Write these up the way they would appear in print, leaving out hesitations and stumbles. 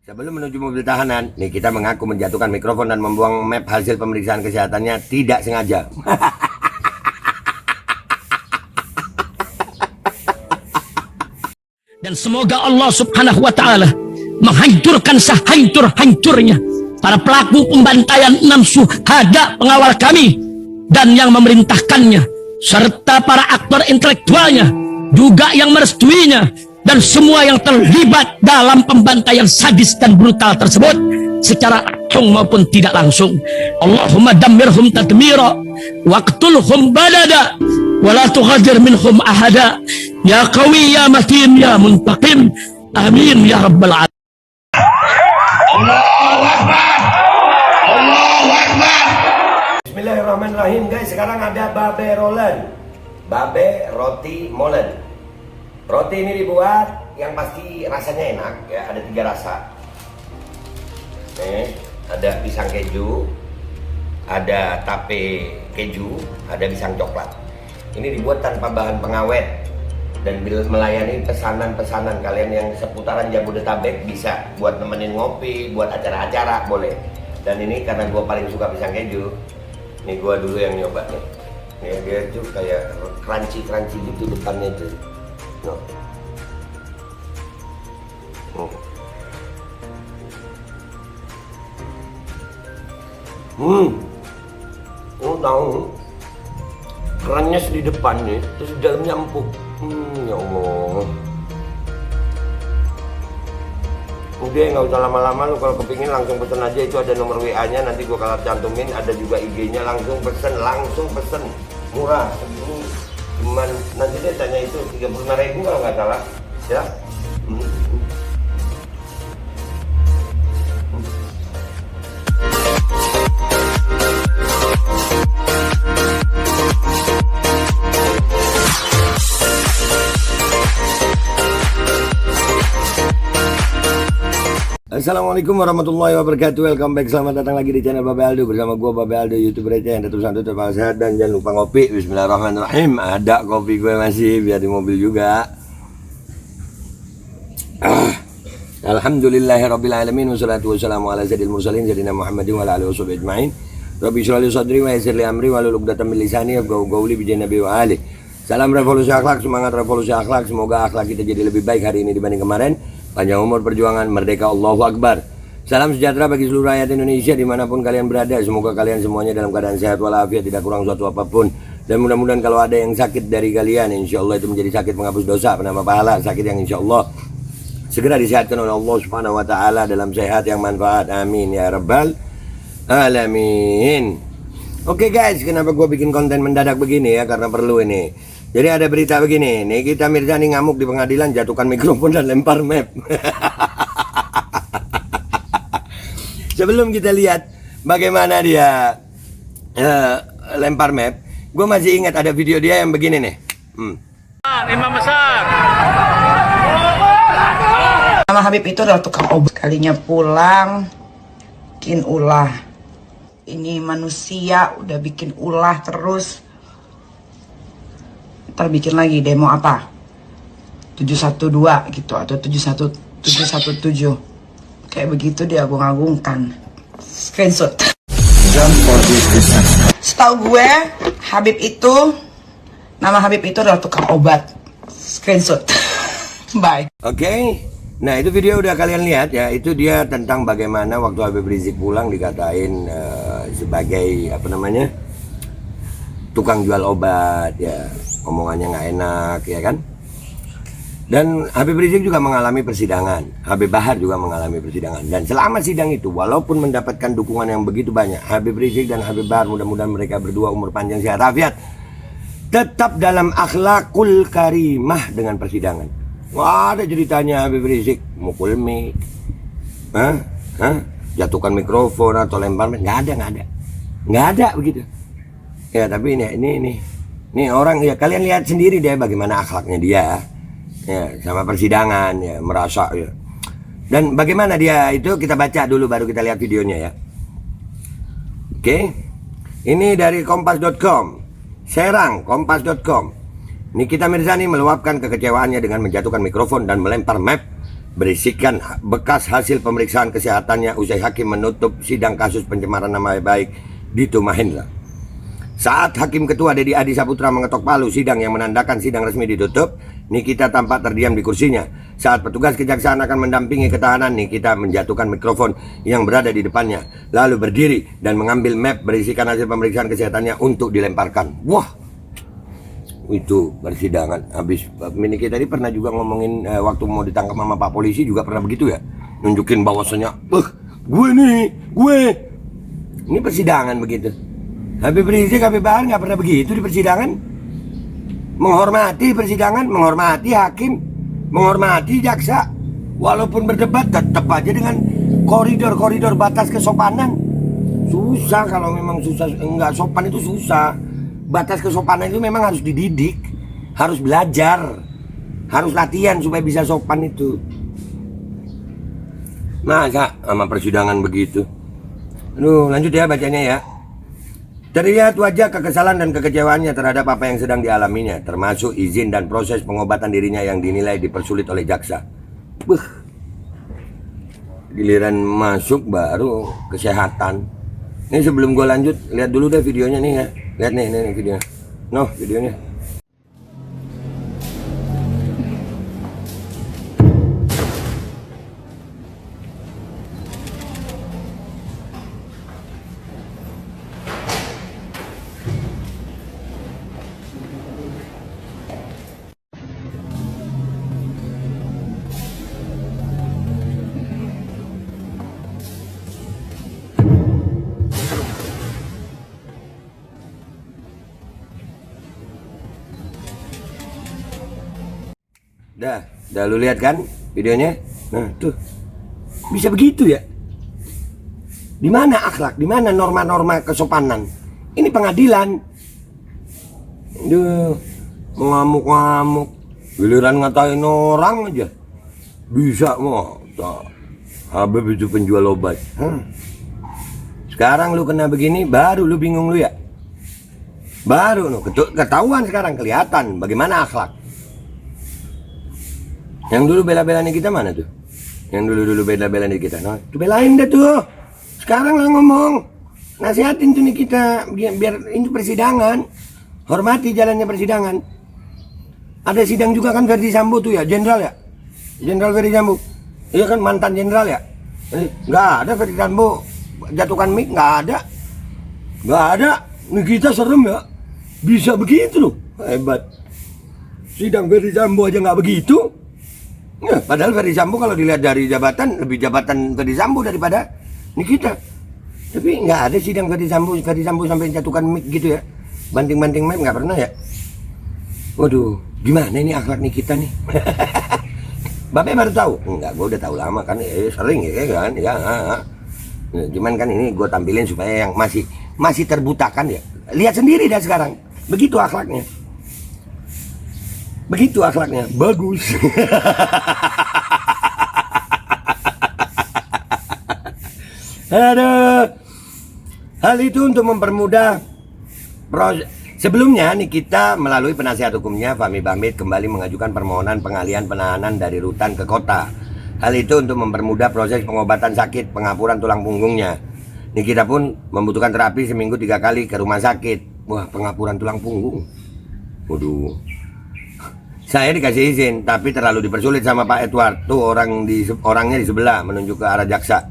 Sebelum menuju mobil tahanan, nih kita mengaku menjatuhkan mikrofon dan membuang map hasil pemeriksaan kesehatannya tidak sengaja. Dan semoga Allah Subhanahu wa Ta'ala menghancurkan sehancur-hancurnya para pelaku pembantaian 6 syuhada pengawal kami dan yang memerintahkannya, serta para aktor intelektualnya juga yang merestuinya, dan semua yang terlibat dalam pembantaian sadis dan brutal tersebut secara langsung maupun tidak langsung. Allahumma dammirhum tadmira waqtulhum balada wala tughadir minhum ahada ya qawi ya matin ya muntaqim amin ya rabbal alamin. Allahu Akbar, Allahu Akbar. Bismillahirrahmanirrahim guys. Sekarang ada babe rolen, babe roti molen. Roti ini dibuat yang pasti rasanya enak ya, ada 3 rasa. Nih, ada pisang keju, ada tape keju, ada pisang coklat. Ini dibuat tanpa bahan pengawet dan melayani pesanan-pesanan kalian yang seputaran Jabodetabek, bisa buat nemenin ngopi, buat acara-acara boleh. Dan ini karena gue paling suka pisang keju, nih gue dulu yang nyoba nih. Nih dia tuh kayak crunchy gitu depannya tuh. No. Tahu kerannya di depan nih, terus di dalamnya empuk. Ya Allah. Udah nggak usah lama-lama, lu kalau kepingin langsung pesen aja, itu ada nomor WA-nya, nanti gua kalau cantumin, ada juga IG-nya, langsung pesen, murah. Cuman nanti dia tanya itu 35.000 kalau nggak salah ya. Assalamualaikum warahmatullahi wabarakatuh. Welcome back, selamat datang lagi di channel Babe Aldo. Bersama gue Babe Aldo, YouTuber receh yang tetap sehat dan jangan lupa ngopi. Bismillahirrahmanirrahim. Ada kopi gue masih, biar di mobil juga. Alhamdulillahirrabbilalamin. Wassalatu wassalamu ala sayyidil mursalin sayyidina Muhammadin wa ala alihi washabihi ajma'in. Rabbi shrah li sadri wa yassir li amri wahlul 'uqdatam min lisani yafqahu qawli bi nabi wa ali. Salam revolusi akhlak, semangat revolusi akhlak. Semoga akhlak kita jadi lebih baik hari ini dibanding kemarin. Panjang umur, perjuangan, merdeka, Allahu Akbar. Salam sejahtera bagi seluruh rakyat Indonesia dimanapun kalian berada. Semoga kalian semuanya dalam keadaan sehat walafiat, tidak kurang suatu apapun. Dan mudah-mudahan kalau ada yang sakit dari kalian, insya Allah itu menjadi sakit penghapus dosa, penambah pahala. Sakit yang insya Allah segera disehatkan oleh Allah Subhanahu Wa Taala dalam sehat yang manfaat. Amin ya Rabbal Alamin. Oke guys, kenapa gue bikin konten mendadak begini ya? Karena perlu ini. Jadi ada berita begini, Nikita Mirzani ngamuk di pengadilan, jatuhkan mikrofon dan lempar map. Sebelum kita lihat bagaimana dia lempar map, gue masih ingat ada video dia yang begini nih. Imam besar. Nama Habib itu adalah tukang obat. Kalinya pulang, bikin ulah. Ini manusia udah bikin ulah terus. Ntar bikin lagi demo apa 712 gitu atau 717 kayak begitu dia agung-agungkan. Screenshot. Setahu gue Habib itu, nama Habib itu adalah tukang obat. Screenshot. Bye. Oke. Nah itu video udah kalian lihat ya. Itu dia tentang bagaimana waktu Habib Rizik pulang dikatain sebagai apa namanya, tukang jual obat ya. Omongannya nggak enak ya kan. Dan Habib Rizik juga mengalami persidangan, Habib Bahar juga mengalami persidangan. Dan selama sidang itu, walaupun mendapatkan dukungan yang begitu banyak, Habib Rizik dan Habib Bahar, mudah-mudahan mereka berdua umur panjang sehat afiat, tetap dalam akhlakul karimah dengan persidangan. Wah, ada ceritanya Habib Rizik mukul mic, jatuhkan mikrofon atau lempar mic, nggak ada begitu. Ya tapi ini orang ya, kalian lihat sendiri deh bagaimana akhlaknya dia ya, sama persidangan ya, merasa ya. Dan bagaimana dia itu, kita baca dulu baru kita lihat videonya ya. Oke. Ini dari kompas.com. Serang, kompas.com. Nikita Mirzani meluapkan kekecewaannya dengan menjatuhkan mikrofon dan melempar map berisikan bekas hasil pemeriksaan kesehatannya usai hakim menutup sidang kasus pencemaran nama baik Dito Mahendra. Saat Hakim Ketua Dedi Adi Saputra mengetok palu sidang yang menandakan sidang resmi ditutup, Nikita tampak terdiam di kursinya. Saat petugas kejaksaan akan mendampingi ketahanan, Nikita menjatuhkan mikrofon yang berada di depannya, lalu berdiri dan mengambil map berisikan hasil pemeriksaan kesehatannya untuk dilemparkan. Wah, itu persidangan habis. Nikita tadi pernah juga ngomongin waktu mau ditangkap sama Pak Polisi juga pernah begitu ya, nunjukin bahwasannya, gue nih, gue. Ini persidangan begitu. Habib Rizik, Habib Bahar nggak pernah begitu di persidangan. Menghormati persidangan, menghormati hakim, menghormati jaksa. Walaupun berdebat tetap aja dengan koridor-koridor batas kesopanan. Susah kalau memang susah, nggak sopan itu susah. Batas kesopanan itu memang harus dididik, harus belajar, harus latihan supaya bisa sopan itu. Masa sama persidangan begitu? Aduh, lanjut ya bacanya ya. Terlihat wajah kekesalan dan kekecewaannya terhadap apa yang sedang dialaminya, termasuk izin dan proses pengobatan dirinya yang dinilai dipersulit oleh jaksa. Giliran masuk baru kesehatan. Ini sebelum gue lanjut, lihat dulu deh videonya nih ya. Lihat nih videonya. Videonya. Dah lu lihat kan videonya? Nah, tuh. Bisa begitu ya? Di mana akhlak? Di mana norma-norma kesopanan? Ini pengadilan. Duh, ngamuk-ngamuk. Giliran ngatain orang aja. Bisa mau. Habib itu penjual obat. Sekarang lu kena begini, baru lu bingung lu ya? Baru lu ketahuan sekarang, kelihatan bagaimana akhlak. Yang dulu bela-belain kita mana tuh? Yang dulu bela-belain kita, nah, tuh belain deh tuh. Sekarang lah ngomong, nasihatin tuh nih kita biar ini persidangan, hormati jalannya persidangan. Ada sidang juga kan Verdi Sambo tuh ya, jenderal ya, Jenderal Verdi Sambo, iya kan mantan jenderal ya. Nggak ada Verdi Sambo jatuhkan mic, nggak ada. Nih kita serem ya, bisa begitu loh, hebat. Sidang Verdi Sambo aja nggak begitu. Ya, padahal Verdi Sambo kalau dilihat dari jabatan, lebih jabatan Verdi Sambo daripada Nikita. Tapi nggak ada sidang Verdi Sambo sampai jatuhkan mic gitu ya. Banting-banting mic nggak pernah ya. Waduh, gimana ini akhlak Nikita nih? Bapak baru tahu? Enggak, gue udah tahu lama kan, sering ya kan. Ya, cuman kan ini gue tampilin supaya yang masih terbutakan ya. Lihat sendiri dah sekarang. Begitu akhlaknya. Begitu akhlaknya, bagus. Aduh. Hal itu untuk mempermudah proses. Sebelumnya Nikita melalui penasihat hukumnya Fahmi Bahmid kembali mengajukan permohonan pengalihan penahanan dari rutan ke kota. Hal itu untuk mempermudah proses pengobatan sakit pengapuran tulang punggungnya. Nikita pun membutuhkan terapi seminggu 3 kali ke rumah sakit. Wah, pengapuran tulang punggung. Waduh. Saya dikasih izin, tapi terlalu dipersulit sama Pak Edward. Tuh orangnya di sebelah menunjuk ke arah jaksa.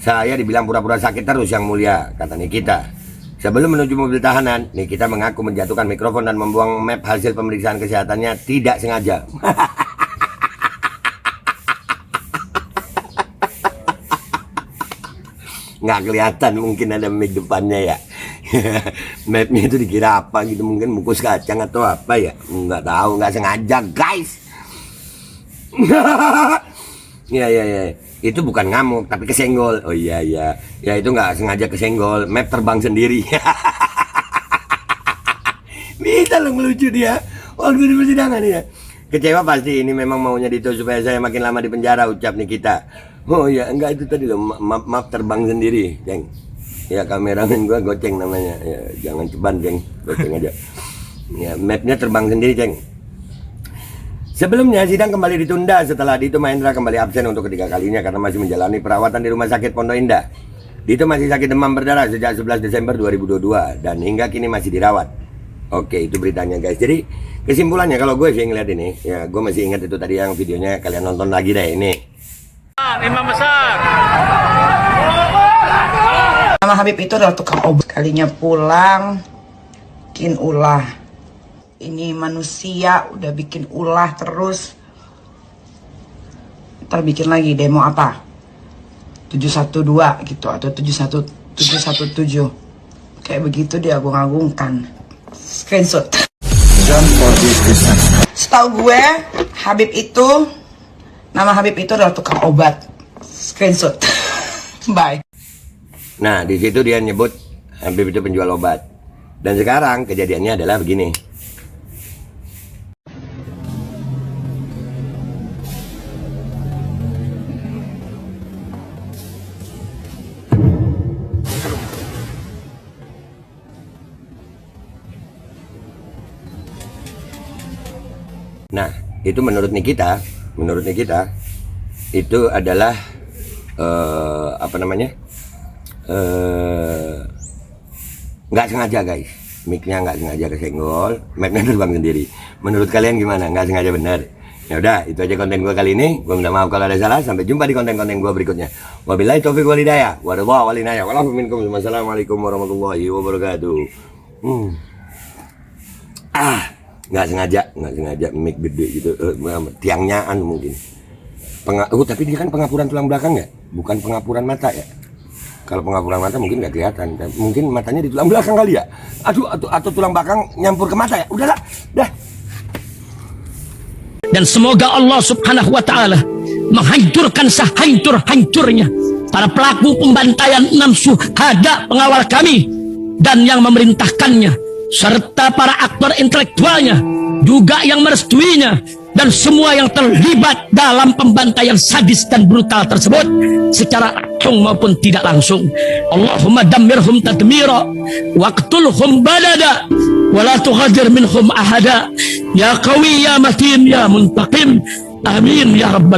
Saya dibilang pura-pura sakit terus yang mulia, kata Nikita. Sebelum menuju mobil tahanan, Nikita mengaku menjatuhkan mikrofon dan membuang map hasil pemeriksaan kesehatannya tidak sengaja. Nggak kelihatan, mungkin ada mic depannya ya. Mapnya itu dikira apa gitu, mungkin bungkus kacang atau apa ya, nggak tahu, nggak sengaja guys. Ya itu bukan ngamuk tapi kesenggol. Oh iya ya itu nggak sengaja kesenggol, map terbang sendiri. Bisa lo ngelucu dia waktu di persidangan ya. Kecewa pasti, ini memang maunya Dito supaya saya makin lama di penjara, ucap Nikita. Oh ya enggak, itu tadi loh, map terbang sendiri, Ceng. Ya kameramen gua Goceng namanya. Ya jangan ceban, Ceng. Goceng aja. Ya mapnya terbang sendiri, Ceng. Sebelumnya sidang kembali ditunda setelah Dito Mahendra kembali absen untuk ketiga kalinya karena masih menjalani perawatan di Rumah Sakit Pondok Indah. Dito masih sakit demam berdarah sejak 11 Desember 2022 dan hingga kini masih dirawat. Oke, itu beritanya guys. Jadi kesimpulannya kalau gue sih ngeliat ini, ya gue masih ingat itu tadi yang videonya, kalian nonton lagi deh ini. Imam besar. Nama Habib itu adalah tukang obat. Kalinya pulang, bikin ulah. Ini manusia udah bikin ulah terus. Ntar bikin lagi demo apa? 712 gitu atau 717. Kayak begitu dia agung-agungkan. Screenshot. Setahu gue, Habib itu, nama Habib itu adalah tukang obat. Screenshot. Bye. Nah, di situ dia nyebut Habib itu penjual obat. Dan sekarang kejadiannya adalah begini. Nah, itu menurut Nikita itu adalah nggak sengaja guys, mic-nya nggak sengaja kesenggol, mic-nya terbang sendiri. Menurut kalian gimana? Nggak sengaja benar? Ya udah, itu aja konten gue kali ini. Gue minta maaf kalau ada salah. Sampai jumpa di konten-konten gue berikutnya. Wabillahi taufiq wal hidayah. Wassalamualaikum warahmatullahi wabarakatuh. Nggak sengaja mic gede gitu, tiangnya mungkin. Tapi dia kan pengapuran tulang belakang ya, bukan pengapuran mata ya. Kalau pengapuran mata mungkin nggak kelihatan, mungkin matanya di tulang belakang kali ya. Atau tulang belakang nyampur ke mata ya. Udahlah, dah. Dan semoga Allah Subhanahu wa Ta'ala menghancurkan sehancur-hancurnya para pelaku pembantaian 6 syuhada pengawal kami dan yang memerintahkannya, serta para aktor intelektualnya juga yang merestuinya, dan semua yang terlibat dalam pembantaian sadis dan brutal tersebut secara langsung maupun tidak langsung. Allahumma dammirhum tadmira waqtulhum balada wala tughadir minhum ahada ya qawi ya matin ya muntaqim amin ya rabbal